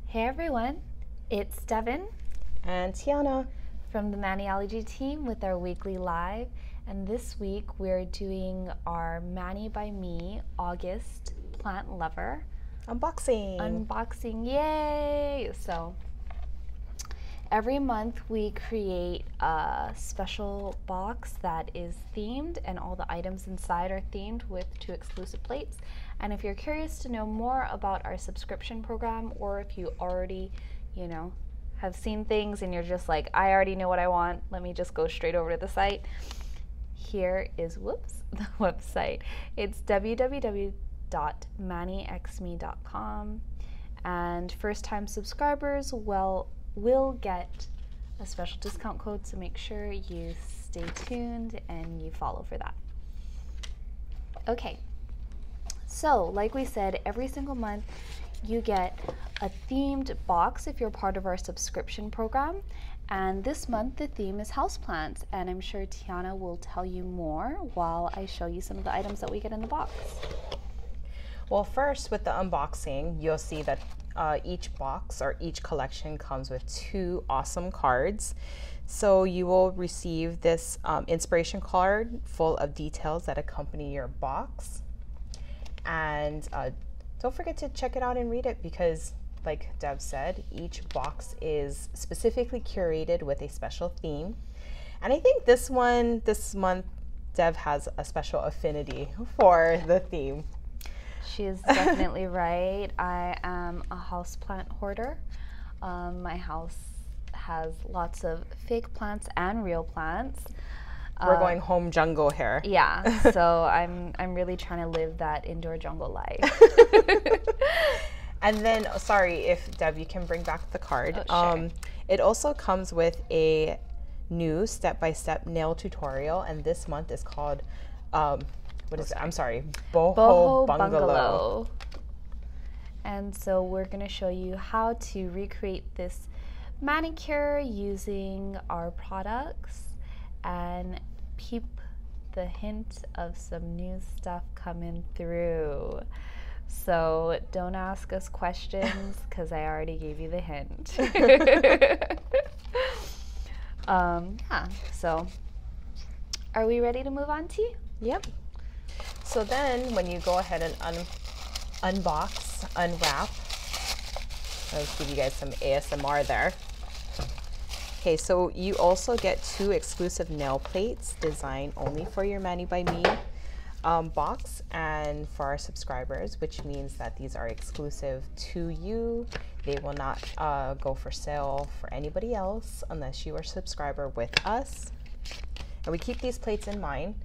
Hey everyone, it's Devon and Tiana from the Maniology team with our weekly live, and this week we're doing our Mani by Me August Plant Lover unboxing. Yay! So every month we create a special box that is themed, and all the items inside are themed with 2 exclusive plates. And if you're curious to know more about our subscription program, or if you already, have seen things and you're just like, I already know what I want, let me just go straight over to the site. Here is, the website. It's www.manixme.com, and first-time subscribers will get a special discount code, so make sure you stay tuned and you follow for that. Okay, so like we said, every single month you get a themed box if you're part of our subscription program, and this month the theme is houseplants, and I'm sure Tiana will tell you more while I show you some of the items that we get in the box. Well, first with the unboxing, you'll see that each box or each collection comes with 2 awesome cards. So you will receive this inspiration card full of details that accompany your box. And don't forget to check it out and read it, because like Dev said, each box is specifically curated with a special theme. And I think this month, Dev has a special affinity for the theme. She is definitely right. I am a houseplant hoarder. My house has lots of fake plants and real plants. We're going home jungle here. Yeah, so I'm really trying to live that indoor jungle life. And then, sorry, if Deb, you can bring back the card. Oh, sure. It also comes with a new step-by-step nail tutorial, and this month is called what is it? I'm sorry, Boho Bungalow. And so we're going to show you how to recreate this manicure using our products and peep the hint of some new stuff coming through. So don't ask us questions because I already gave you the hint. Yeah, so are we ready to move on, T? Yep. So then when you go ahead and unbox, unwrap, let's give you guys some ASMR there. Okay, so you also get 2 exclusive nail plates designed only for your Mani by Me box and for our subscribers, which means that these are exclusive to you. They will not go for sale for anybody else unless you are a subscriber with us. And we keep these plates in mind.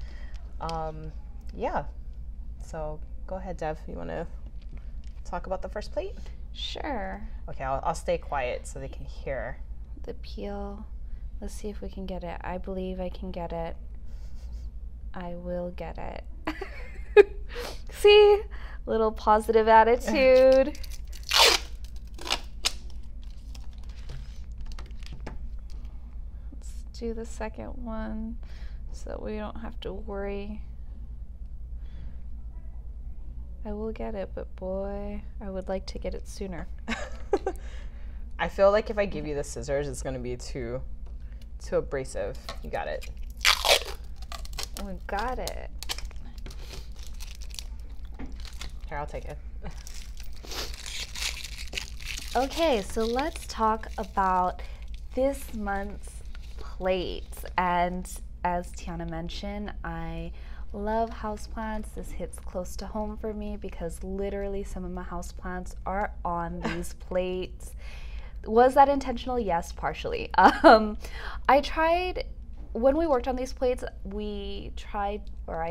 Yeah, so go ahead, Dev. You want to talk about the first plate? Sure. Okay, I'll stay quiet so they can hear. The peel. Let's see if we can get it. I believe I can get it. I will get it. See? Little positive attitude. Let's do the second one so that we don't have to worry. I will get it, but boy, I would like to get it sooner. I feel like if I give you the scissors, it's going to be too abrasive. You got it. We got it. Here, I'll take it. Okay, so let's talk about this month's plates. And as Tiana mentioned, I love houseplants. This hits close to home for me because literally some of my houseplants are on these plates. Was that intentional? Yes, partially. When we worked on these plates, I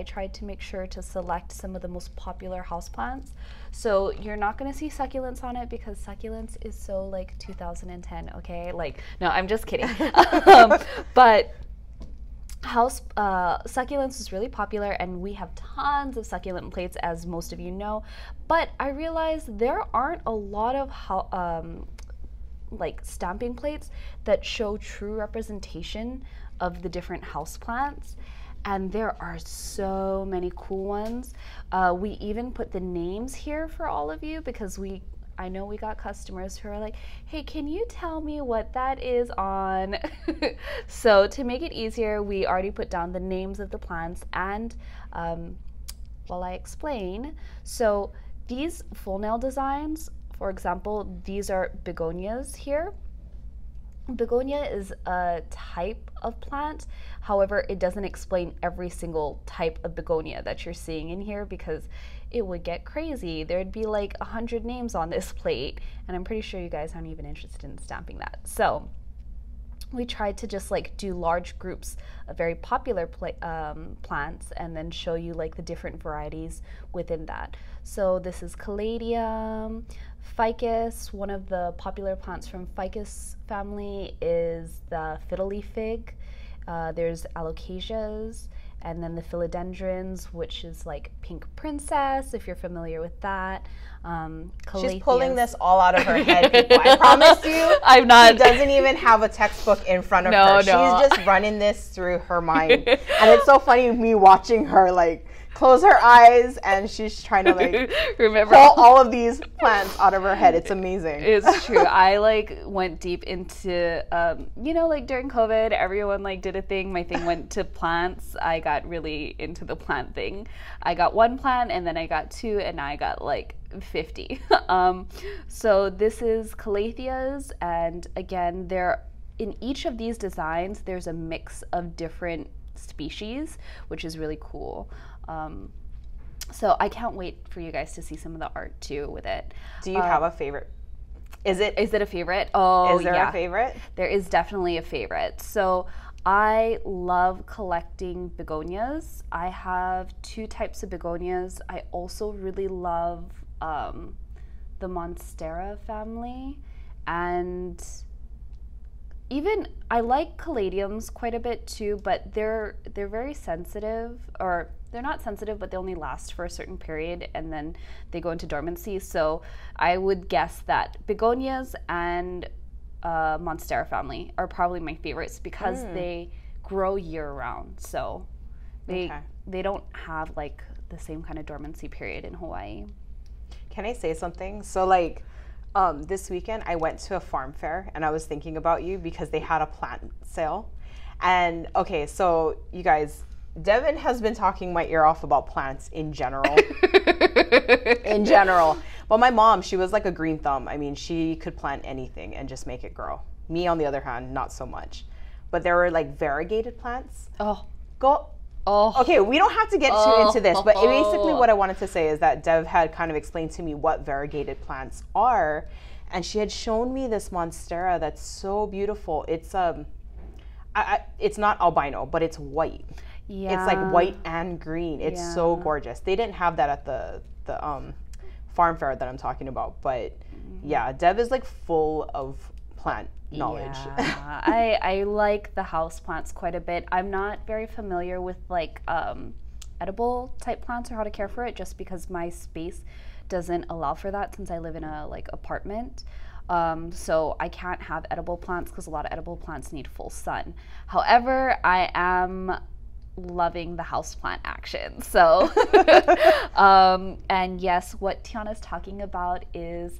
tried to make sure to select some of the most popular houseplants. So you're not gonna see succulents on it because succulents is so like 2010, okay? Like, no, I'm just kidding. But succulents is really popular, and we have tons of succulent plates, as most of you know. But I realized there aren't a lot of like stamping plates that show true representation of the different houseplants, and there are so many cool ones. We even put the names here for all of you because I know we got customers who are like, hey, can you tell me what that is on? So to make it easier, we already put down the names of the plants, and while I explain, so these full nail designs, for example, these are begonias here. Begonia is a type of plant. However, it doesn't explain every single type of begonia that you're seeing in here, because it would get crazy. There'd be like 100 names on this plate, and I'm pretty sure you guys aren't even interested in stamping that. So we tried to just like do large groups of very popular plants, and then show you like the different varieties within that. So this is Caladium Ficus. One of the popular plants from Ficus family is the fiddly fig. There's Alocasias, and then the philodendrons, which is like pink princess, if you're familiar with that. She's pulling this all out of her head, people. I promise you, I'm not. She doesn't even have a textbook in front of her. She's just running this through her mind. And it's so funny me watching her like close her eyes, and she's trying to like remember pull all of these plants out of her head. It's amazing. It's true. I like went deep into, you know, like during COVID, everyone like did a thing. My thing went to plants. I got really into the plant thing. I got one plant, and then I got two, and now I got like 50. So this is Calatheas, and again, in each of these designs, there's a mix of different species, which is really cool. So I can't wait for you guys to see some of the art too with it. Do you have a favorite? Is it a favorite? Oh, is there a favorite? There is definitely a favorite. So I love collecting begonias. I have two types of begonias. I also really love the Monstera family, and even I like caladiums quite a bit too, but they're very sensitive, or they're not sensitive, but they only last for a certain period and then they go into dormancy. So I would guess that begonias and Monstera family are probably my favorites, because they grow year round. So they don't have like the same kind of dormancy period in Hawaii. Can I say something? So like this weekend I went to a farm fair, and I was thinking about you because they had a plant sale. And okay, so you guys, Devon has been talking my ear off about plants in general. In general. But my mom, she was like a green thumb. I mean, she could plant anything and just make it grow. Me, on the other hand, not so much. But there were like variegated plants. Okay, we don't have to get too into this, but basically what I wanted to say is that Dev had kind of explained to me what variegated plants are, and she had shown me this Monstera that's so beautiful. It's it's not albino, but it's white. Yeah. It's like white and green. It's so gorgeous. They didn't have that at the farm fair that I'm talking about, but yeah, Dev is like full of plant knowledge. Yeah. I like the house plants quite a bit. I'm not very familiar with like edible type plants or how to care for it, just because my space doesn't allow for that, since I live in a like apartment. So I can't have edible plants because a lot of edible plants need full sun. However, I am loving the houseplant action. So, and yes, what Tiana's talking about is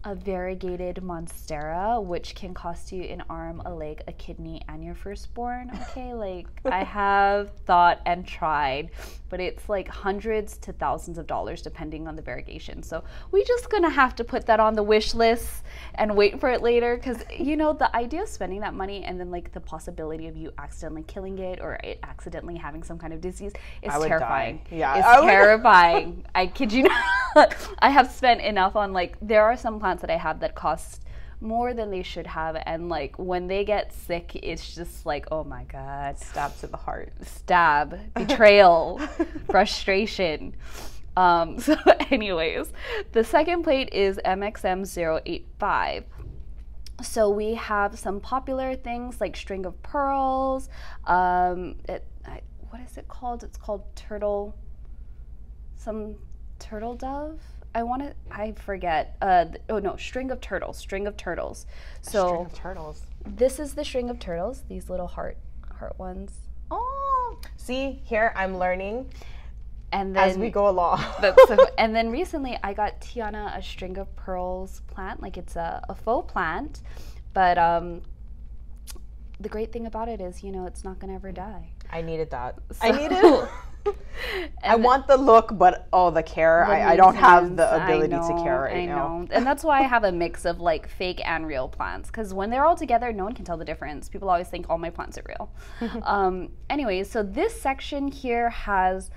a variegated Monstera, which can cost you an arm, a leg, a kidney, and your firstborn. Okay, like I have thought and tried, but it's like hundreds to thousands of dollars depending on the variegation. So we just gonna have to put that on the wish list and wait for it later, because you know, the idea of spending that money and then like the possibility of you accidentally killing it or it accidentally having some kind of disease is terrifying. Yeah, it's terrifying. I kid you not. I have spent enough on like, there are some plants that I have that cost more than they should have, and like when they get sick, it's just like, oh my god, stab to the heart, stab, betrayal, frustration. So anyways, the second plate is MXM085. So we have some popular things like string of pearls. What is it called? It's called turtle dove. I forget. Oh no, string of turtles. So string of turtles. This is the string of turtles. These little heart ones. Oh, see here, I'm learning. And then, as we go along. And then recently I got Tiana a string of pearls plant, like it's a faux plant, but the great thing about it is, you know, it's not gonna ever die. I needed that. So, I needed. I want the look, but the care. I don't have the ability to care right now. And that's why I have a mix of like fake and real plants, because when they're all together, no one can tell the difference. People always think all my plants are real. Anyways, so this section here has,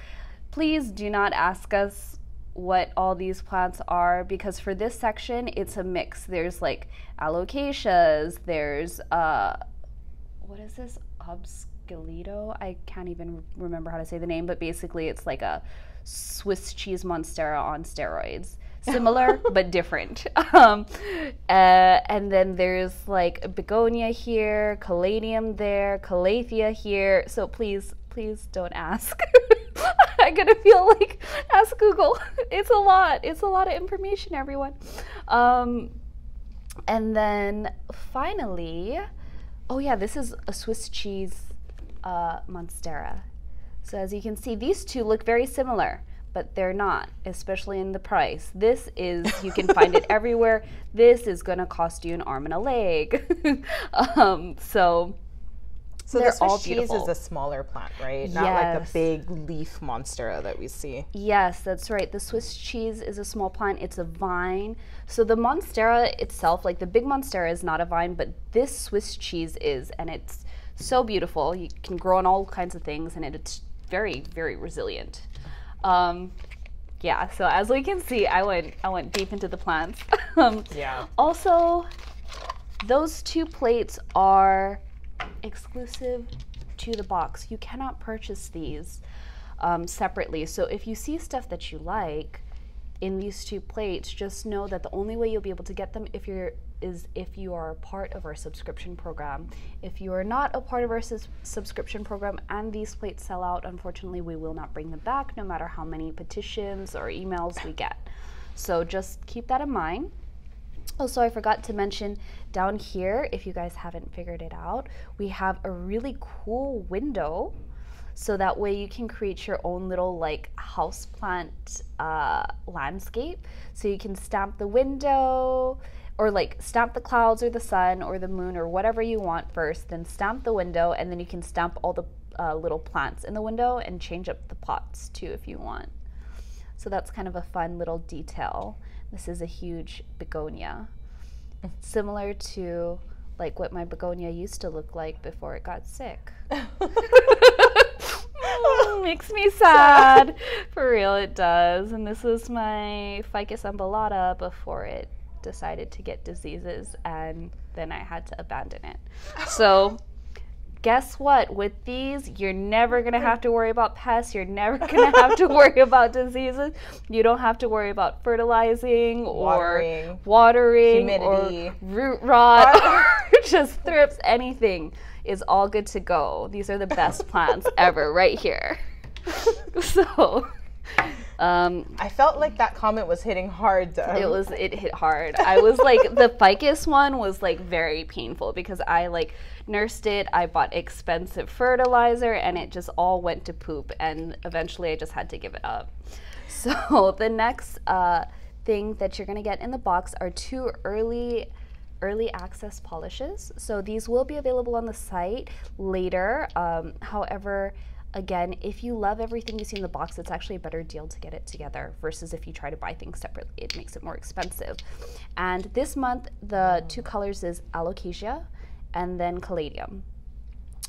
please do not ask us what all these plants are, because for this section, it's a mix. There's like alocasias, there's, what is this? Obscalito? I can't even remember how to say the name, but basically it's like a Swiss cheese monstera on steroids. Similar, but different. And then there's like Begonia here, Caladium there, Calathea here. So please don't ask. I'm gonna feel like, ask Google. It's a lot. It's a lot of information, everyone. And then finally, oh yeah, this is a Swiss cheese monstera. So as you can see, these two look very similar, but they're not, especially in the price. This is, you can find it everywhere. This is gonna cost you an arm and a leg. So they're the all Swiss cheese beautiful. is a smaller plant, right? Not like the big leaf monstera that we see. Yes, that's right. The Swiss cheese is a small plant. It's a vine. So the monstera itself, like the big monstera is not a vine, but this Swiss cheese is, and it's so beautiful. You can grow on all kinds of things, and it's very, very resilient. Yeah, so as we can see, I went deep into the plants. Yeah. Also, those two plates are exclusive to the box. You cannot purchase these separately. So if you see stuff that you like in these two plates, just know that the only way you'll be able to get them if you are part of our subscription program. If you are not a part of our subscription program and these plates sell out, unfortunately we will not bring them back, no matter how many petitions or emails we get. So just keep that in mind. Also, I forgot to mention down here, if you guys haven't figured it out, we have a really cool window. So that way you can create your own little like houseplant landscape. So you can stamp the window, or like stamp the clouds or the sun or the moon or whatever you want first, then stamp the window, and then you can stamp all the little plants in the window and change up the pots too if you want. So that's kind of a fun little detail. This is a huge begonia, similar to like what my begonia used to look like before it got sick. Makes me sad. For real, it does. And this is my Ficus umbellata before it decided to get diseases, and then I had to abandon it. So guess what? With these, you're never going to have to worry about pests. You're never going to have to worry about diseases. You don't have to worry about fertilizing or watering, humidity, or root rot, or just thrips. Anything is all good to go. These are the best plants ever right here. So I felt like that comment was hitting hard. It hit hard. I was like, the ficus one was like very painful because I like nursed it. I bought expensive fertilizer and it just all went to poop, and eventually I just had to give it up. So the next thing that you're gonna get in the box are 2 early access polishes. So these will be available on the site later. However, again, if you love everything you see in the box, it's actually a better deal to get it together versus if you try to buy things separately, it makes it more expensive. And this month, the 2 colors is Alocasia and then Caladium.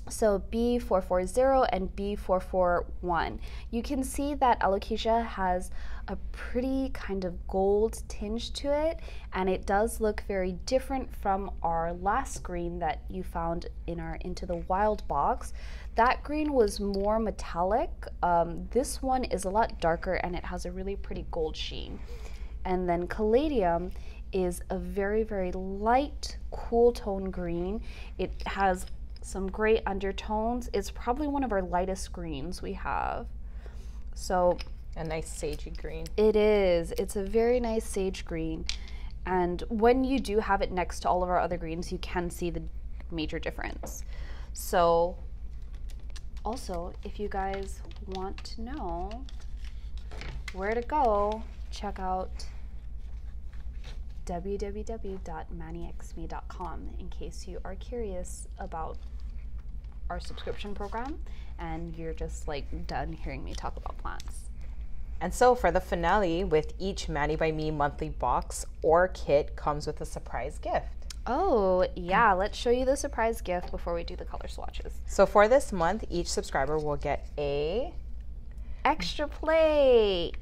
So B440 and B441. You can see that Alocasia has a pretty kind of gold tinge to it, and it does look very different from our last green that you found in our Into the Wild box. That green was more metallic. This one is a lot darker and it has a really pretty gold sheen. And then Caladium is a very, very light, cool tone green. It has some great undertones. It's probably one of our lightest greens we have. So a nice sagey green. It is. It's a very nice sage green. And when you do have it next to all of our other greens, you can see the major difference. So also, if you guys want to know where to go, check out www.maniexme.com in case you are curious about our subscription program and you're just like done hearing me talk about plants. And so for the finale, with each Mani by Me monthly box or kit comes with a surprise gift. Oh, yeah. Let's show you the surprise gift before we do the color swatches. So for this month, each subscriber will get a extra plate.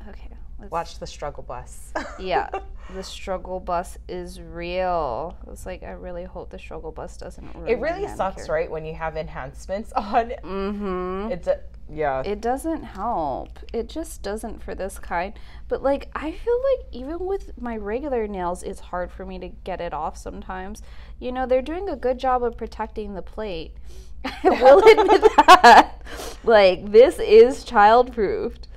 Okay. Watch the struggle bus. Yeah, the struggle bus is real. It's like, I really hope the struggle bus doesn't ruin It really sucks, right, when you have enhancements on. Mm-hmm. Yeah. It doesn't help. It just doesn't for this kind. But like, I feel like even with my regular nails, it's hard for me to get it off sometimes. You know, they're doing a good job of protecting the plate. I will admit that. Like, this is child-proofed.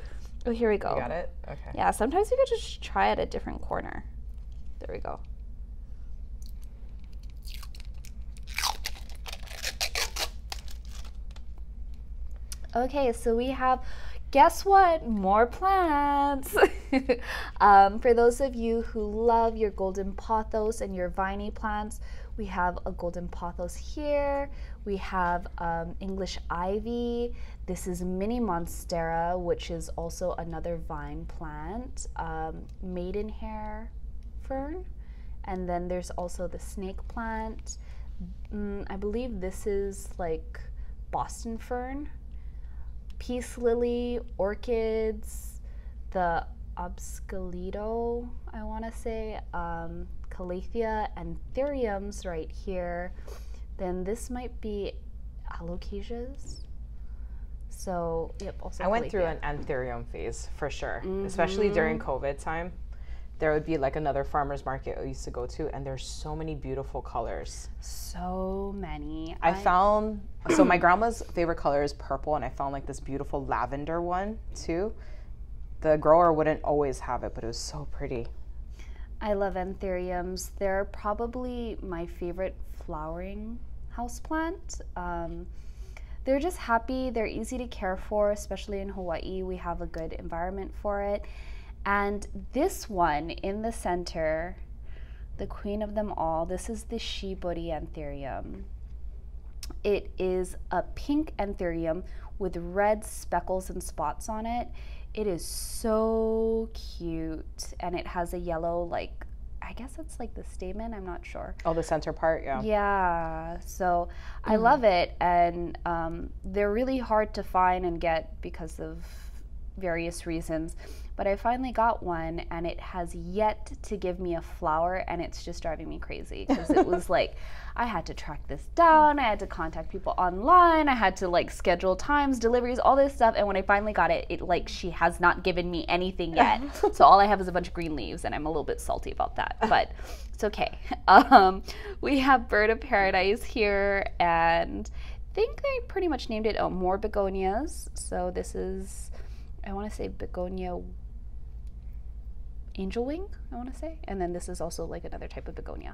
Oh, here we go. You got it? Okay. Yeah, sometimes you could just try at a different corner. There we go. Okay, so we have, guess what? More plants. For those of you who love your golden pothos and your viney plants, we have a golden pothos here. We have English ivy. This is mini monstera, which is also another vine plant. Maidenhair fern. And then there's also the snake plant. I believe this is like Boston fern. Peace lily, orchids, the obscalito, I want to say, Caladium Antheriums right here. Then this might be Alocasias. So, yep, also I went Caladium. through an Antherium phase for sure, especially during COVID time. There would be like another farmer's market I used to go to, and there's so many beautiful colors. So many. I found, so my grandma's favorite color is purple, and I found like this beautiful lavender one too. The grower wouldn't always have it, but it was so pretty. I love anthuriums. They're probably my favorite flowering houseplant. They're just happy. They're easy to care for, especially in Hawaii. We have a good environment for it. And this one in the center, the queen of them all, this is the Shibori Antherium. It is a pink anthurium with red speckles and spots on it. It is so cute, and it has a yellow, like, I guess it's like the stamen, I'm not sure. Oh, the center part, yeah. Yeah, so I love it, and they're really hard to find and get because of various reasons. But I finally got one, and it has yet to give me a flower, and it's just driving me crazy because it was like, I had to track this down, I had to contact people online, I had to like schedule times, deliveries, all this stuff, and when I finally got it, like, she has not given me anything yet. So all I have is a bunch of green leaves, and I'm a little bit salty about that, but it's okay. We have Bird of Paradise here, and I think they pretty much named it more begonias. So this is, I want to say Begonia Angel Wing, I want to say. And then this is also like another type of begonia.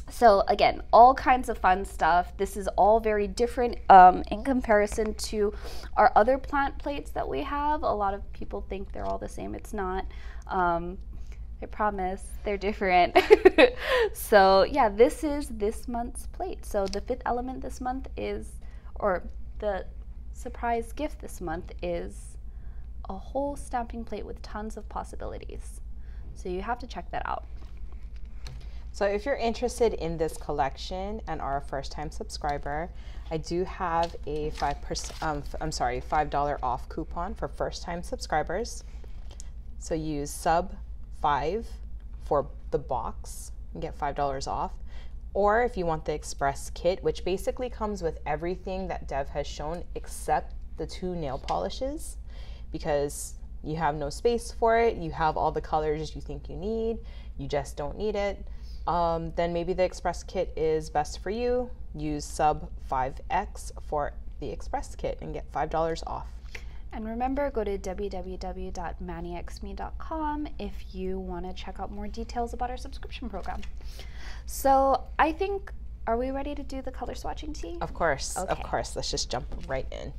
So again, all kinds of fun stuff. This is all very different in comparison to our other plant plates that we have. A lot of people think they're all the same. It's not. I promise they're different. So yeah, this is this month's plate. So the fifth element this month is, or the surprise gift this month is, a whole stamping plate with tons of possibilities. So you have to check that out. So if you're interested in this collection and are a first-time subscriber, I do have a $5 off coupon for first-time subscribers. So use sub 5 for the box and get $5 off. Or if you want the express kit, which basically comes with everything that Dev has shown except the 2 nail polishes, because you have no space for it, you have all the colors you think you need, you just don't need it, then maybe the express kit is best for you. Use sub 5X for the express kit and get $5 off. And remember, go to www.maniexme.com if you want to check out more details about our subscription program. So I think are we ready to do the color swatching tea? Of course, of Okay. course. Let's just jump right in.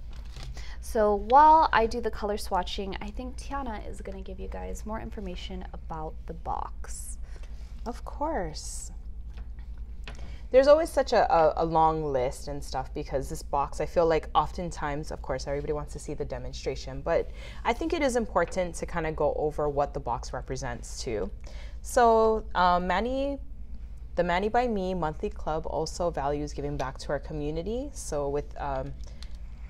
So while I do the color swatching, I think Tiana is going to give you guys more information about the box. Of course. There's always such a long list and stuff because this box, I feel like oftentimes, of course, everybody wants to see the demonstration, but I think it is important to kind of go over what the box represents too. So the Mani by Me monthly club also values giving back to our community. So with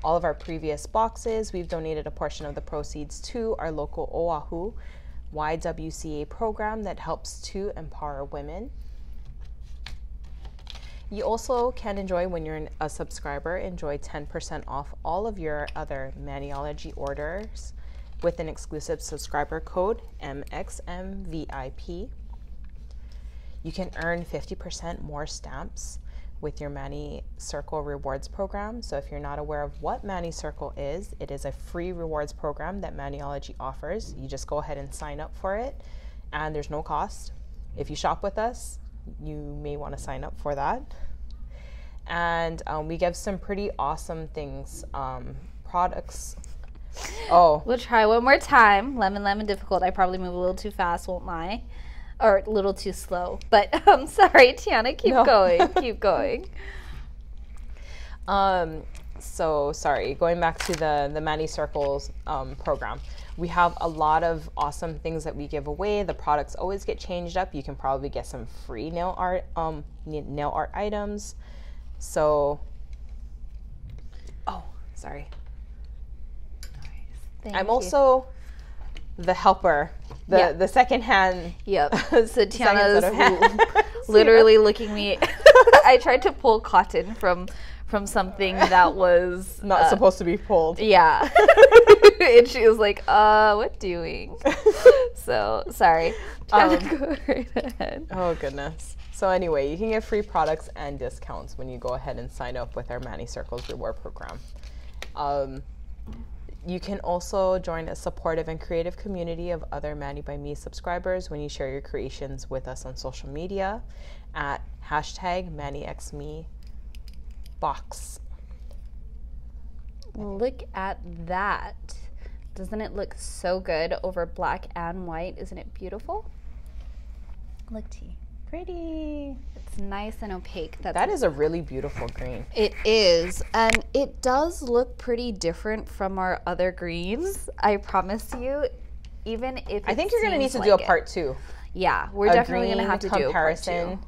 all of our previous boxes, we've donated a portion of the proceeds to our local Oahu YWCA program that helps to empower women. You also can enjoy, when you're a subscriber, enjoy 10% off all of your other Maniology orders with an exclusive subscriber code MXMVIP. You can earn 50% more stamps with your Mani Circle Rewards program. So if you're not aware of what Mani Circle is, it is a free rewards program that Maniology offers. You just go ahead and sign up for it, and there's no cost. If you shop with us, you may want to sign up for that. And we give some pretty awesome things, products. Oh, We'll try one more time. Lemon, lemon, difficult. I probably move a little too fast, won't lie. Or a little too slow. But I'm sorry, Tiana, keep going. Keep going. So sorry, going back to the Mani Circles program. We have a lot of awesome things that we give away. The products always get changed up. You can probably get some free nail art items. So, oh, sorry. Thank I'm you. also the helper, the second hand. Yep. second So set Tiana's of hands. literally looking me. I tried to pull cotton from something that was Not supposed to be pulled. Yeah. And she was like, what doing? So, sorry. Tiana, go right ahead. Oh, goodness. So anyway, you can get free products and discounts when you go ahead and sign up with our Mani Circles reward program. You can also join a supportive and creative community of other Mani by Me subscribers when you share your creations with us on social media at #ManiXMeBox. Look at that. Doesn't it look so good over black and white? Isn't it beautiful? Look, T. Pretty. It's nice and opaque. That is a really beautiful green. It is, and it does look pretty different from our other greens. I promise you, even if I think you're going to need to do a part two. Yeah, we're definitely going to have to do a comparison.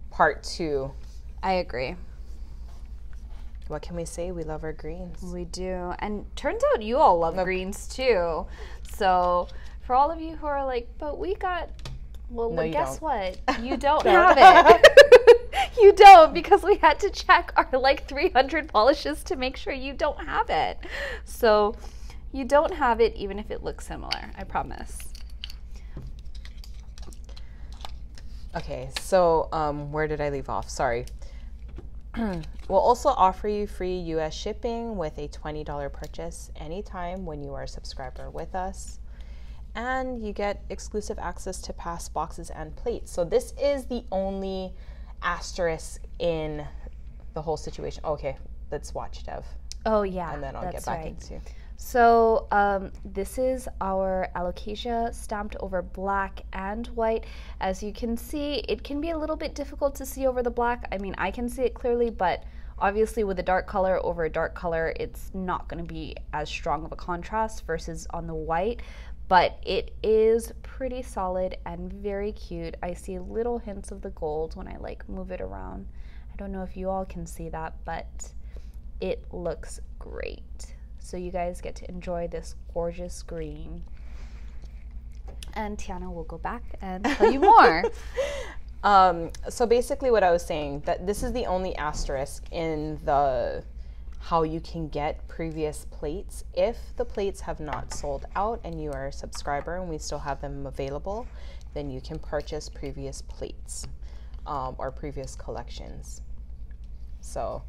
Part two. I agree. What can we say? We love our greens. We do, and turns out you all love greens too. So for all of you who are like, but we got. Well, No, guess don't. what? You don't have it. You don't, because we had to check our like 300 polishes to make sure you don't have it. So you don't have it even if it looks similar, I promise. Okay, so where did I leave off? Sorry. We'll also offer you free US shipping with a $20 purchase anytime when you are a subscriber with us. And you get exclusive access to past boxes and plates. So this is the only asterisk in the whole situation. Okay, let's watch, Dev. Oh yeah, And then I'll get back into. So this is our Alocasia stamped over black and white. As you can see, it can be a little bit difficult to see over the black. I mean, I can see it clearly, but obviously with a dark color over a dark color, it's not going to be as strong of a contrast versus on the white. But it is pretty solid and very cute. I see little hints of the gold when I like move it around. I don't know if you all can see that, but it looks great. So you guys get to enjoy this gorgeous green. And Tiana will go back and tell you more. So basically what I was saying, that this is the only asterisk in the how you can get previous plates. If the plates have not sold out and you are a subscriber and we still have them available, then you can purchase previous plates or previous collections. So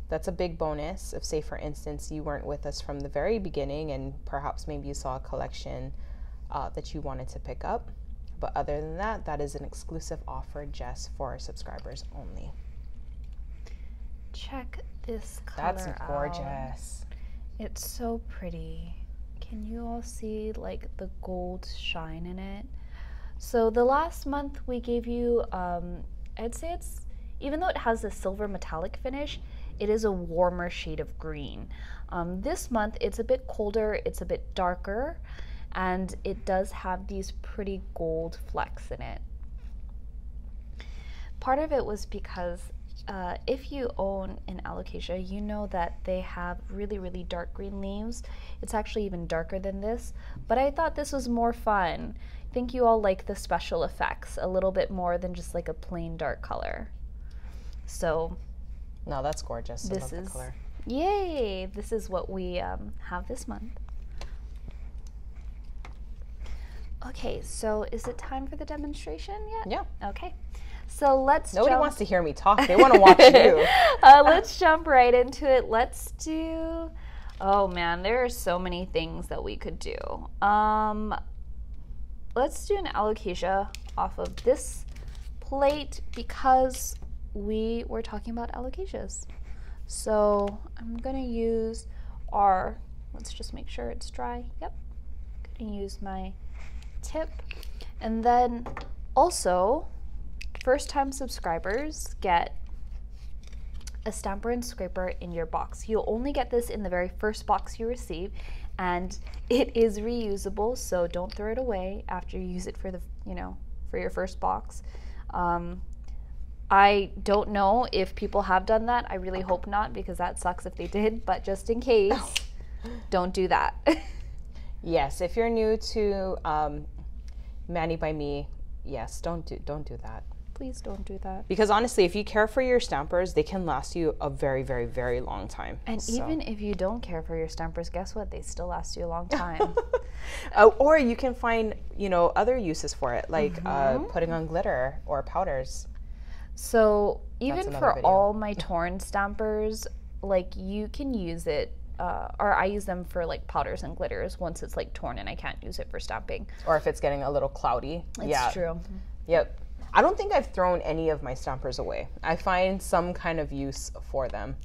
that's a big bonus. If, say, for instance, you weren't with us from the very beginning and perhaps maybe you saw a collection that you wanted to pick up. But other than that, that is an exclusive offer just for our subscribers only. check this color That's out. gorgeous. It's so pretty. Can you all see like the gold shine in it? So the last month we gave you, I'd say it's, even though it has a silver metallic finish, it is a warmer shade of green. This month it's a bit colder, it's a bit darker, and it does have these pretty gold flecks in it. Part of it was because if you own an Alocasia, you know that they have really, really dark green leaves. It's actually even darker than this, but I thought this was more fun. I think you all like the special effects a little bit more than just like a plain dark color. So No, that's gorgeous. I love the color. Yay! This is what we have this month. Okay, so is it time for the demonstration yet? Yeah. Okay. So let's Nobody wants to hear me talk. They want to watch you. Let's jump right into it. Let's do, oh man, there are so many things that we could do. Let's do an Alocasia off of this plate because we were talking about Alocasias. So I'm gonna use our, let's just make sure it's dry. Yep. Gonna use my tip. And then also, first-time subscribers get a stamper and scraper in your box. You'll only get this in the very first box you receive, and it is reusable, so don't throw it away after you use it for the, for your first box. I don't know if people have done that. I really hope not, because that sucks if they did, but just in case, don't do that. Yes, if you're new to Mani by Me, yes, don't do that. Please don't do that. Because honestly, if you care for your stampers, they can last you a very, very, very long time. And even if you don't care for your stampers, guess what? They still last you a long time. Or you can find, other uses for it, like putting on glitter or powders. So even for video. all my torn stampers, like you can use it, or I use them for like powders and glitters once it's like torn and I can't use it for stamping. Or if it's getting a little cloudy. It's true. Yep. I don't think I've thrown any of my stampers away. I find some kind of use for them.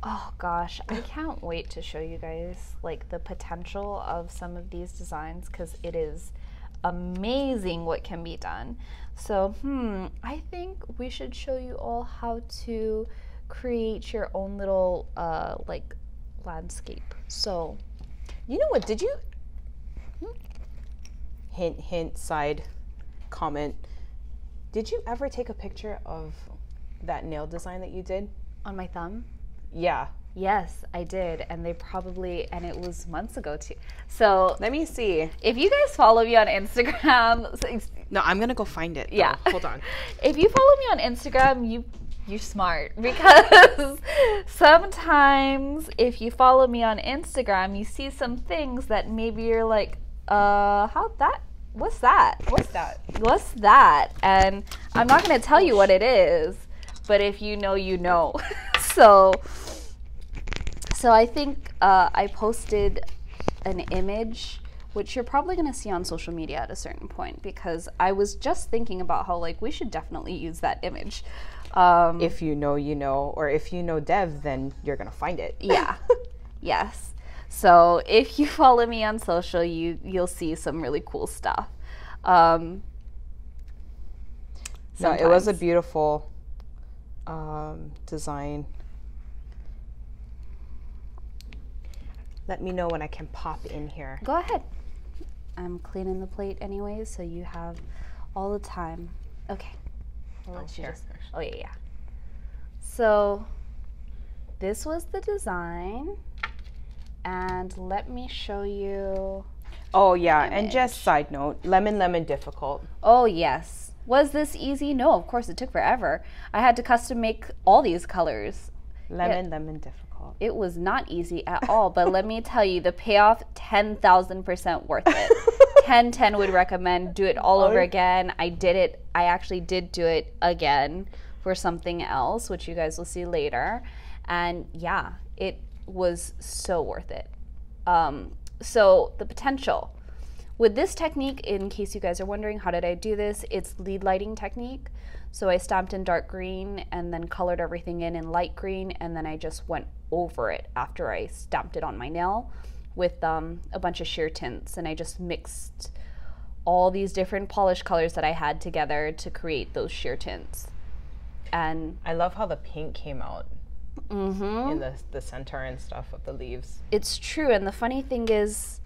Oh gosh, I can't wait to show you guys like the potential of some of these designs, because it is amazing what can be done. So I think we should show you all how to create your own little like landscape. So you know what, did you hint side comment, did you ever take a picture of that nail design that you did on my thumb? Yeah. Yes, I did, and and it was months ago too. So let me see. If you guys follow me on Instagram, no, I'm gonna go find it. Yeah, hold on. If you follow me on Instagram, you're smart, because sometimes if you follow me on Instagram, you see some things that maybe you're like, what's that? What's that? And I'm not gonna tell you what it is, but if you know, you know. So I think I posted an image, which you're probably going to see on social media at a certain point, because I was just thinking about how like we should definitely use that image. If you know, you know, or if you know Dev, then you're going to find it. Yeah. Yes. So if you follow me on social, you'll see some really cool stuff. No, it was a beautiful design. Let me know when I can pop in here. Go ahead. I'm cleaning the plate anyways, so you have all the time. Okay. Oh yeah. So this was the design, and let me show you. Oh yeah, and just side note, lemon difficult. Oh yes. Was this easy? No, of course it took forever. I had to custom make all these colors. Lemon difficult. It was not easy at all, but let me tell you, the payoff, 10,000% worth it. 10 would recommend. Do it all over again. I did it. I actually did do it again for something else, which you guys will see later. And yeah, it was so worth it. So the potential. with this technique, in case you guys are wondering, how did I do this? It's lead lighting technique. So I stamped in dark green and then colored everything in light green, and then I just went over it after I stamped it on my nail with a bunch of sheer tints, and I just mixed all these different polish colors that I had together to create those sheer tints. And I love how the pink came out in the center and stuff of the leaves. It's true, and the funny thing is,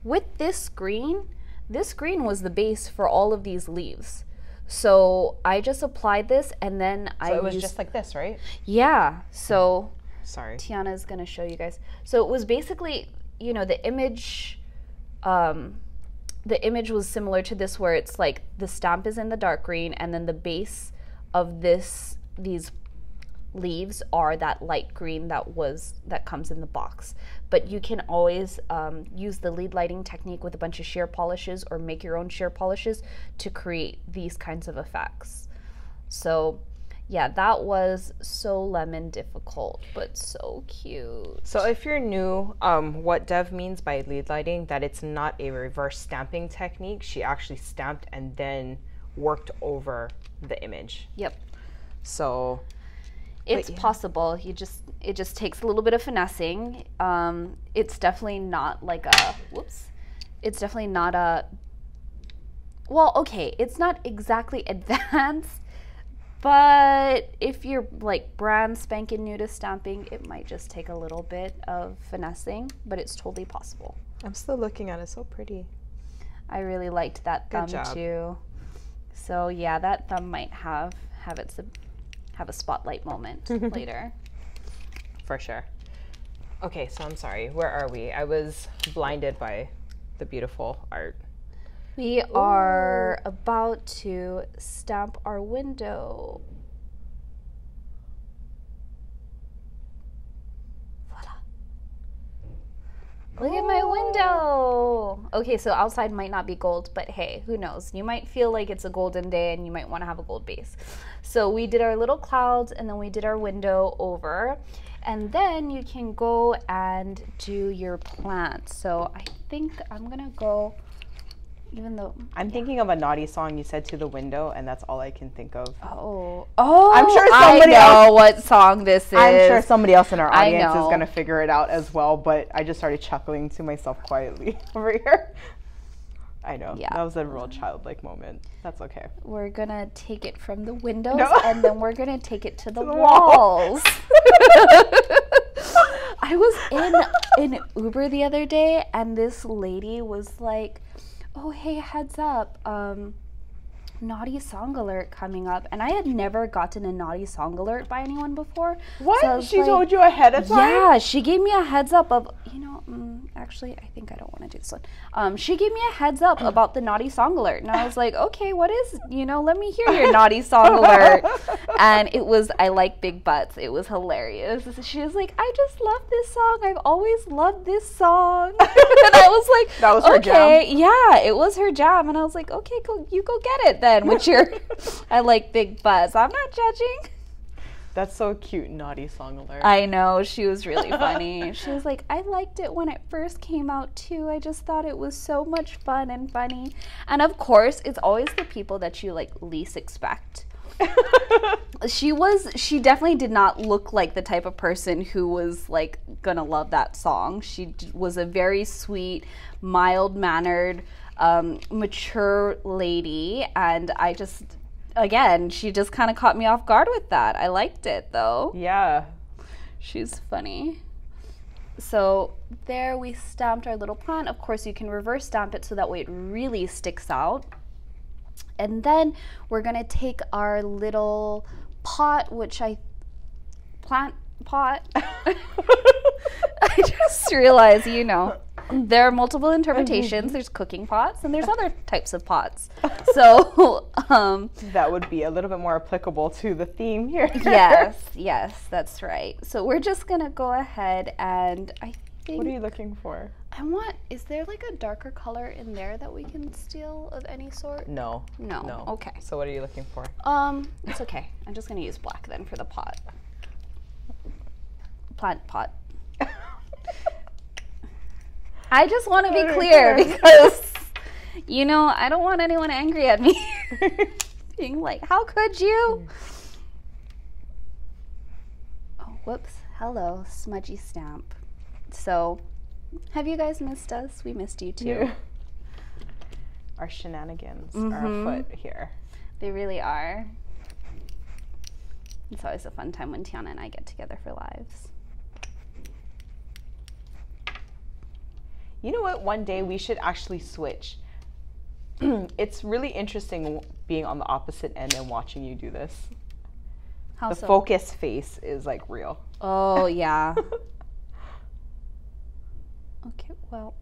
with this green was the base for all of these leaves. So I just applied this, and then it was just like this, right? Yeah. So sorry, Tiana is going to show you guys. So it was basically, you know, the image was similar to this, where it's like the stamp is in the dark green, and then the base of these leaves are that light green that comes in the box. But you can always use the lead lighting technique with a bunch of sheer polishes, or make your own sheer polishes to create these kinds of effects. So yeah, that was so lemon difficult, but so cute. So if you're new, what Dev means by lead lighting, that it's not a reverse stamping technique. She actually stamped and then worked over the image. Yep. So it's possible. It just takes a little bit of finessing. It's definitely not like a, it's definitely not a, well, okay, it's not exactly advanced, but if you're like brand spanking new to stamping, it might just take a little bit of finessing, but it's totally possible. I'm still looking at it, so pretty. I really liked that thumb too. So yeah, that thumb might have a spotlight moment later. For sure. Okay, so I'm sorry. Where are we? I was blinded by the beautiful art. We are about to stamp our window. Voila. Look at my window. Okay, so outside might not be gold, but hey, who knows? You might feel like it's a golden day and you might want to have a gold base. So we did our little clouds, and then we did our window over. And then you can go and do your plants. So I think I'm gonna go, even though I'm thinking of a naughty song you said to the window, and that's all I can think of. Oh! I'm sure somebody else, what song this is. I'm sure somebody else in our audience is gonna figure it out as well. But I just started chuckling to myself quietly over here. I know. Yeah. That was a real childlike moment. That's okay. We're gonna take it from the windows, and then we're gonna take it to the walls. I was in Uber the other day, and this lady was like, "Oh, hey, heads up, naughty song alert coming up." And I had never gotten a naughty song alert by anyone before. What? So she told you ahead of time? Yeah, she gave me a heads up of, actually, I think I don't want to do this one. She gave me a heads up about the naughty song alert. And I was like, okay, what is, let me hear your naughty song alert. And it was, I like big butts. It was hilarious. She was like, I just love this song. I've always loved this song. And I was like, that was her jam? Yeah, it was her jam. And I was like, okay, cool, you go get it then with your, I like big butts. I'm not judging. That's so cute, naughty song alert. I know, she was really funny. She was like, I liked it when it first came out too. I just thought it was so much fun and funny. And of course, it's always the people that you like least expect. She definitely did not look like the type of person who was like gonna love that song. She was a very sweet, mild-mannered, mature lady, and I just, again, she just kind of caught me off guard with that. I liked it, though. Yeah. She's funny. So there we stamped our little plant. Of course, you can reverse stamp it so that way it really sticks out. And then we're going to take our little pot, plant pot. I just realized, there are multiple interpretations. There's cooking pots and there's other types of pots. So that would be a little bit more applicable to the theme here. Yes, that's right. So we're just gonna go ahead and I think. What are you looking for? Is there like a darker color in there that we can steal of any sort? No. Okay. So what are you looking for? It's okay. I'm just gonna use black then for the pot. Plant pot. I just want to be clear because You know, I don't want anyone angry at me. Being like, how could you? Oh, whoops. Hello, smudgy stamp. So, have you guys missed us? We missed you too. Yeah. Our shenanigans are afoot here. They really are. It's always a fun time when Tiana and I get together for lives. You know what? One day we should actually switch. It's really interesting being on the opposite end and watching you do this. How The so? focus face is like real. Oh, yeah. Okay, well,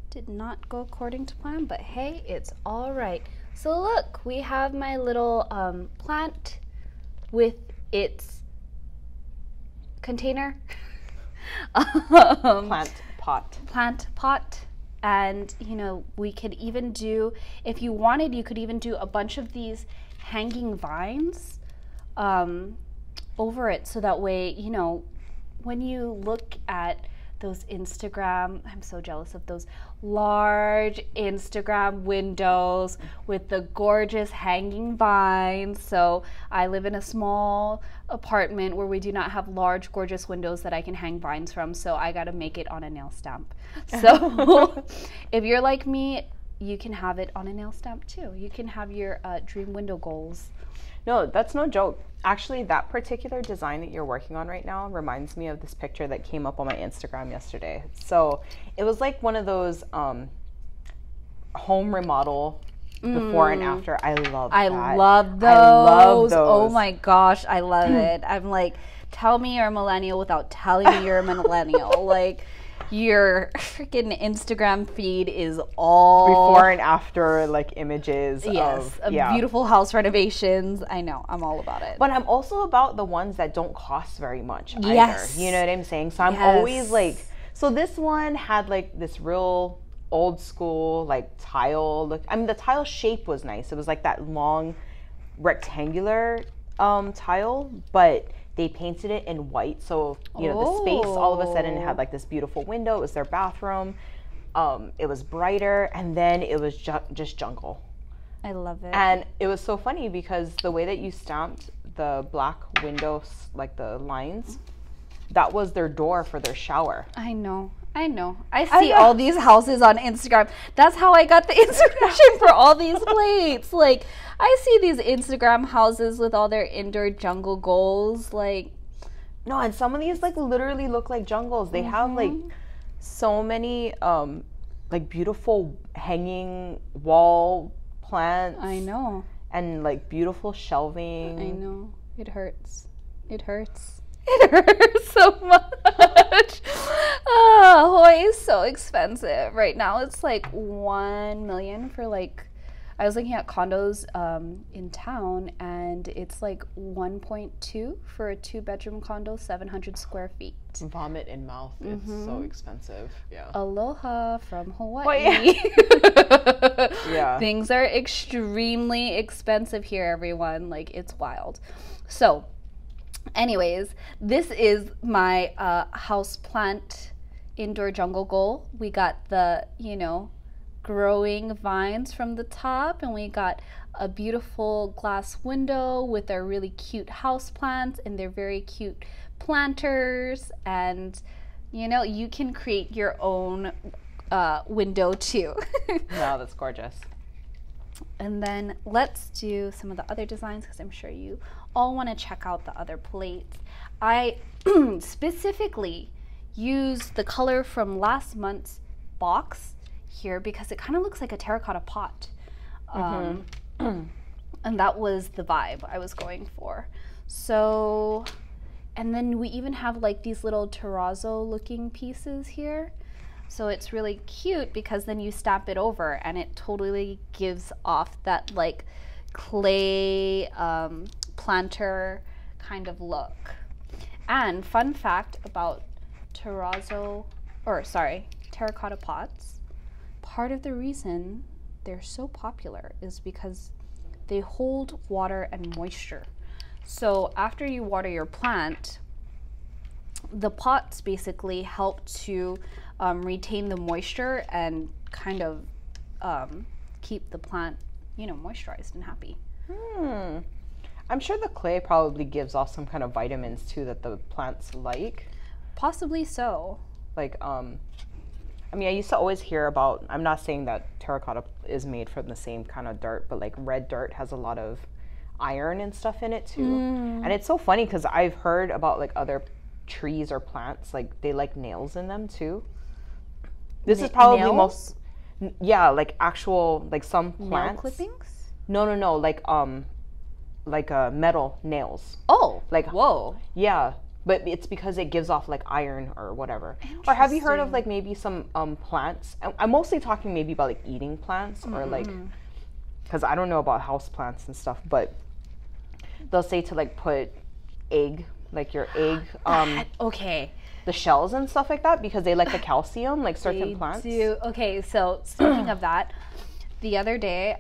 did not go according to plan, but hey, it's all right. So look, we have my little plant with its container. Plant pot. And, you know, we could even do, if you wanted, you could even do a bunch of these hanging vines over it. So that way, you know, when you look at those Instagram, I'm so jealous of those large Instagram windows with the gorgeous hanging vines. So I live in a small apartment where we do not have large, gorgeous windows that I can hang vines from. So I got to make it on a nail stamp. So if you're like me, you can have it on a nail stamp too. You can have your dream window goals. No, that's no joke. Actually, that particular design that you're working on right now reminds me of this picture that came up on my Instagram yesterday. So it was like one of those home remodel before and after. I love that. I love those. I love those. Oh my gosh, I love it. I'm like, tell me you're a millennial without telling me you're a millennial. Like, your freaking Instagram feed is all before and after like images of beautiful house renovations. I know, I'm all about it. But I'm also about the ones that don't cost very much either. Yes. You know what I'm saying? So I'm always like, so this one had like this real old school like tile look. I mean, the tile shape was nice. It was like that long rectangular tile, but they painted it in white, so you know the space all of a sudden had like this beautiful window. It was their bathroom. It was brighter, and then it was just jungle. I love it. And it was so funny because the way that you stamped the black windows, like the lines, that was their door for their shower. I know. I see all these houses on Instagram. That's how I got the inspiration for all these plates. Like, I see these Instagram houses with all their indoor jungle goals. Like, no, and some of these like literally look like jungles. They have like so many like beautiful hanging wall plants. I know. And like beautiful shelving. I know. It hurts. It hurts. It hurts so much. Hawaii is so expensive right now. It's like $1 million for like, I was looking at condos in town, and it's like 1.2 for a 2-bedroom condo, 700 square feet. Vomit in mouth. It's so expensive. Yeah. Aloha from Hawaii. Yeah. Things are extremely expensive here, everyone. Like, it's wild. So, anyways, this is my house plant indoor jungle goal. We got the, you know, growing vines from the top, and we got a beautiful glass window with our really cute house plants, and they're very cute planters. And, you know, you can create your own window too. Wow, that's gorgeous. And then let's do some of the other designs, because I'm sure you all want to check out the other plates. I specifically used the color from last month's box here because it kind of looks like a terracotta pot. And that was the vibe I was going for. So, and then we even have like these little terrazzo looking pieces here. So it's really cute because then you stamp it over and it totally gives off that like clay planter kind of look. And fun fact about terracotta pots, part of the reason they're so popular is because they hold water and moisture. So after you water your plant, the pots basically help to retain the moisture and kind of keep the plant, you know, moisturized and happy. I'm sure the clay probably gives off some kind of vitamins too that the plants like. Possibly so. Like, I mean, I used to always hear about, I'm not saying that terracotta is made from the same kind of dirt, but like red dirt has a lot of iron and stuff in it too. And it's so funny because I've heard about like other trees or plants, like they like nails in them too. This is probably nails? Yeah, like actual, like some plants. Nail clippings? No, like metal nails. Oh, Like, whoa. Yeah, but it's because it gives off like iron or whatever. Or have you heard of like maybe some plants? I'm mostly talking maybe about like eating plants or like, because I don't know about house plants and stuff, but they'll say to like put egg, like your egg, Okay. the shells and stuff like that because they like the calcium, like certain plants. Do. Okay, so speaking of that, the other day,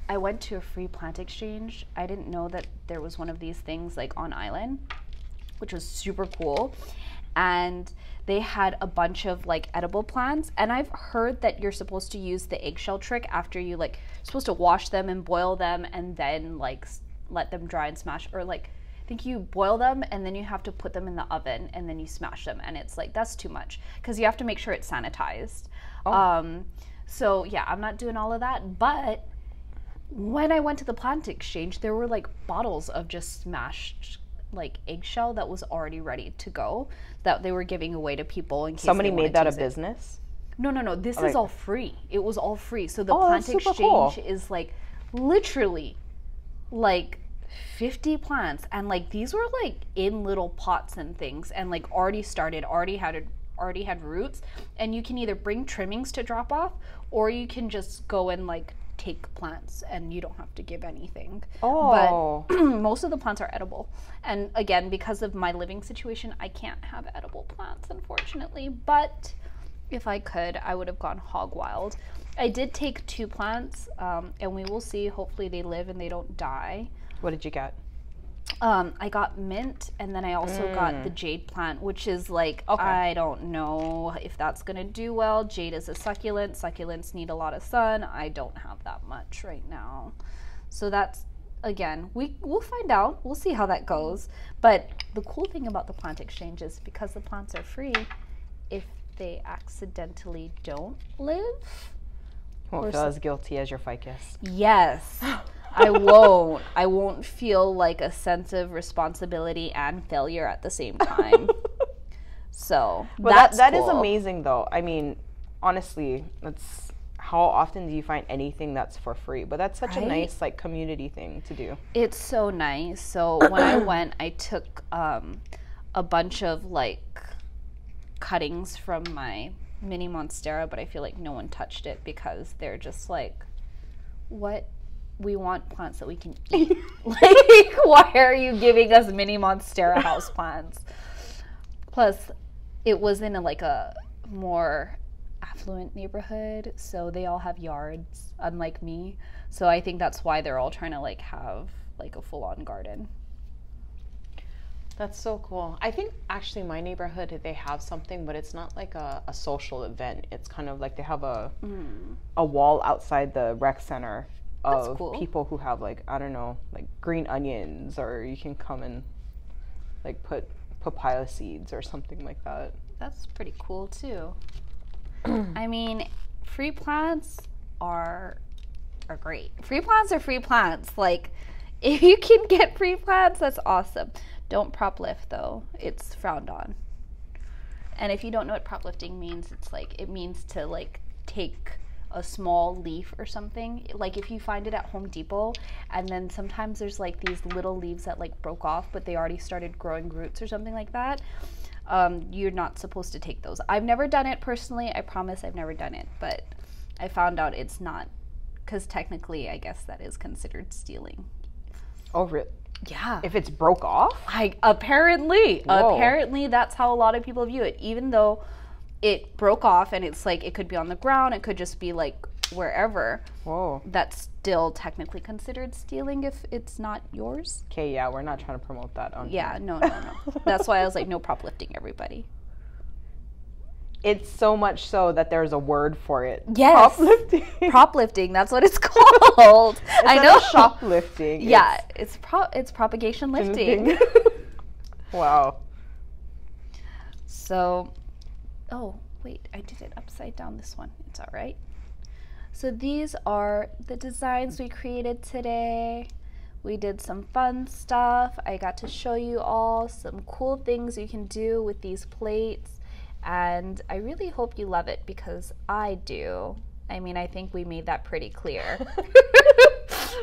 I went to a free plant exchange. I didn't know that there was one of these things like on island, which was super cool. And they had a bunch of like edible plants. And I've heard that you're supposed to use the eggshell trick after you like, you're supposed to wash them and boil them and then like let them dry and smash, or like, I think you boil them and then you have to put them in the oven and then you smash them, and it's like, that's too much because you have to make sure it's sanitized. So yeah, I'm not doing all of that, but when I went to the plant exchange, there were like bottles of just smashed like eggshell that was already ready to go that they were giving away to people in case Somebody they made wanted that to a use it. business? No. This is all free. It was all free. So the Oh, plant that's super exchange cool. is like literally like 50 plants, and like these were like in little pots and things, and like already had roots, and you can either bring trimmings to drop off, or you can just go and like take plants and you don't have to give anything. Oh. But most of the plants are edible. And again, because of my living situation, I can't have edible plants, unfortunately. But if I could, I would have gone hog wild. I did take 2 plants, and we will see. Hopefully they live and they don't die. What did you get? I got mint, and then I also got the jade plant, which is like, I don't know if that's going to do well. Jade is a succulent. Succulents need a lot of sun. I don't have that much right now. So that's, again, we'll find out. We'll see how that goes. But the cool thing about the plant exchange is because the plants are free, if they accidentally don't live. Won't feel as guilty as your ficus. Yes. I won't feel like a sense of responsibility and failure at the same time. So that's that cool. is amazing though. I mean, honestly, that's, how often do you find anything that's for free? But that's such a nice like community thing to do. It's so nice. So when I went, I took a bunch of like cuttings from my mini monstera, but I feel like no one touched it because they're just like, what? We want plants that we can eat. Like, why are you giving us mini monstera house plants? Plus, it was in a more affluent neighborhood, so they all have yards, unlike me. So I think that's why they're all trying to like have like a full-on garden. That's so cool. I think actually my neighborhood, they have something, but it's not like a social event. It's kind of like they have a wall outside the rec center of people who have like, I don't know, like green onions, or you can come and like put papaya seeds or something like that. That's pretty cool too. I mean, free plants are great. Free plants are free plants. Like, if you can get free plants, that's awesome. Don't prop lift though. It's frowned on. And if you don't know what prop lifting means, it's like, it means to like take a small leaf or something. Like if you find it at Home Depot, and then sometimes there's like these little leaves that like broke off, but they already started growing roots or something like that. You're not supposed to take those. I've never done it personally. I promise I've never done it, but I found out it's not, because technically I guess that is considered stealing. Oh, really? Yeah. If it's broke off? Apparently that's how a lot of people view it. Even though it broke off and it's like, it could be on the ground, it could just be like wherever. Whoa. That's still technically considered stealing if it's not yours. Okay, yeah, we're not trying to promote that on Yeah, no. That's why I was like, no prop lifting, everybody. It's so much so that there's a word for it. Yes. Prop lifting. Prop lifting, that's what it's called. I know. Shoplifting. Yeah, it's propagation lifting. Wow. So, oh, wait, I did it upside down this one. It's all right. So these are the designs we created today. We did some fun stuff. I got to show you all some cool things you can do with these plates. And I really hope you love it because I do. I mean, I think we made that pretty clear.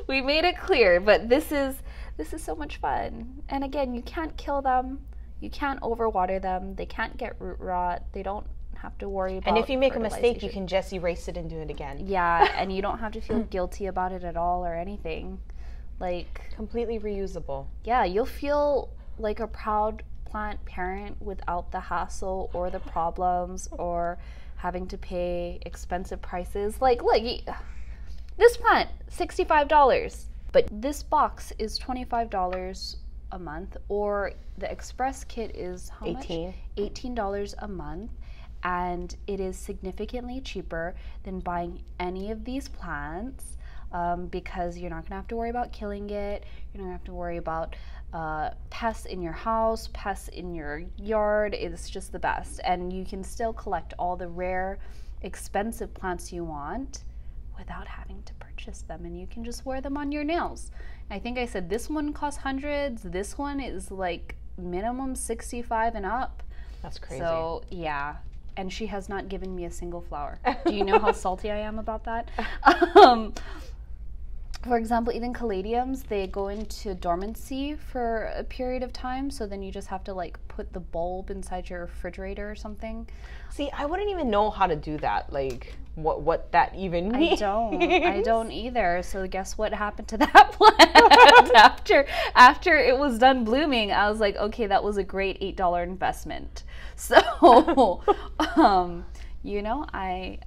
We made it clear, but this is so much fun. And again, you can't kill them. You can't overwater them. They can't get root rot. They don't have to worry about. And if you make a mistake, you can just erase it and do it again. Yeah, and you don't have to feel guilty about it at all or anything. Like, completely reusable. Yeah, you'll feel like a proud plant parent without the hassle or the problems or having to pay expensive prices. Like, look, this plant, $65, but this box is $25 a month, or the express kit is how much? $18 a month, and it is significantly cheaper than buying any of these plants because you're not gonna have to worry about killing it. You're not gonna have to worry about pests in your house, pests in your yard. It's just the best. And you can still collect all the rare, expensive plants you want without having to purchase them. And you can just wear them on your nails. I think I said this one costs hundreds. This one is like minimum 65 and up. That's crazy. So yeah. And she has not given me a single flower. Do you know how salty I am about that? For example, even caladiums, they go into dormancy for a period of time. So then you just have to like put the bulb inside your refrigerator or something. See, I wouldn't even know how to do that. Like what that even means. I don't either. So guess what happened to that plant after it was done blooming? I was like, okay, that was a great $8 investment. So, you know, I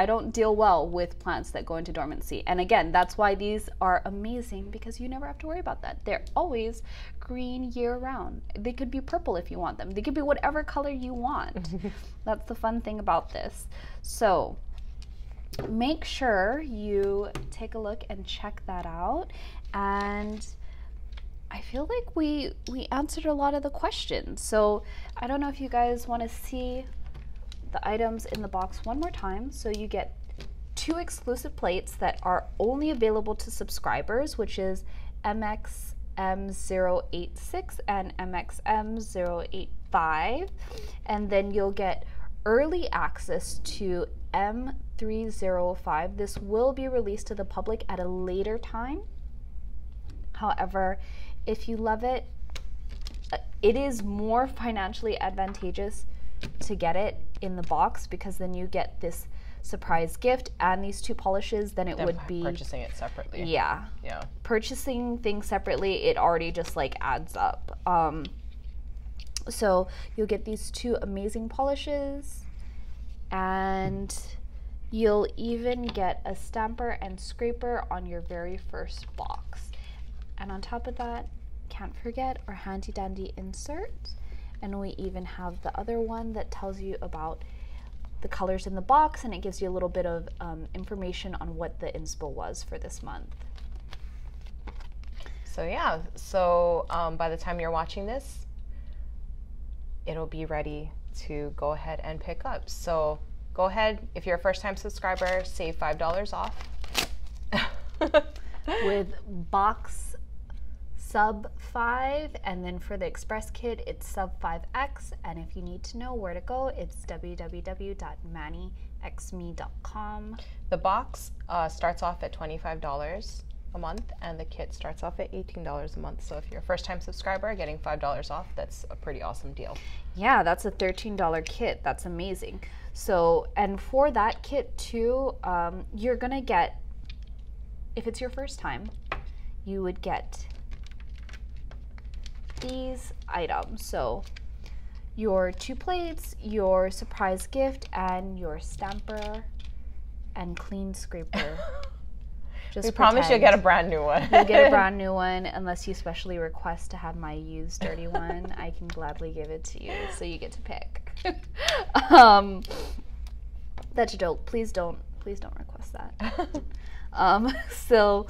don't deal well with plants that go into dormancy. And again, that's why these are amazing, because you never have to worry about that. They're always green year round. They could be purple if you want them. They could be whatever color you want. That's the fun thing about this. So make sure you take a look and check that out. And I feel like we answered a lot of the questions. So I don't know if you guys want to see the items in the box one more time. So you get 2 exclusive plates that are only available to subscribers, which is MXM086 and MXM085. And then you'll get early access to M305. This will be released to the public at a later time. However, if you love it, it is more financially advantageous to get it in the box, because then you get this surprise gift and these 2 polishes than it would be purchasing it separately. Yeah. Purchasing things separately, it already just like adds up. So you'll get these 2 amazing polishes, and you'll even get a stamper and scraper on your very first box. And on top of that, can't forget our handy dandy insert. And we even have the other one that tells you about the colors in the box, and it gives you a little bit of information on what the inspo was for this month. So yeah, so by the time you're watching this, it'll be ready to go ahead and pick up. So go ahead, if you're a first-time subscriber, save $5 off. With box sub 5, and then for the express kit it's sub 5x. And if you need to know where to go, it's www.manixme.com. The box starts off at $25 a month, and the kit starts off at $18 a month. So if you're a first-time subscriber, getting $5 off, that's a pretty awesome deal. Yeah, that's a $13 kit. That's amazing. So, and for that kit too, you're gonna get, if it's your first time, you would get these items. So your 2 plates, your surprise gift, and your stamper and clean scraper. We promise you'll get a brand new one. You'll get a brand new one, unless you specially request to have my used dirty one. I can gladly give it to you, so you get to pick. That's a joke. Please don't request that. So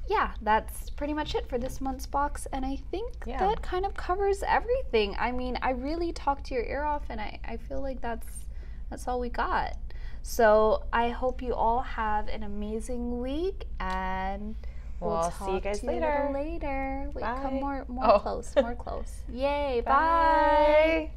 yeah, that's pretty much it for this month's box, and I think that kind of covers everything. I mean, I really talked your ear off, and I feel like that's all we got. So I hope you all have an amazing week, and we'll see you guys later. Later. Wait, bye. come more close, more close. Yay! Bye.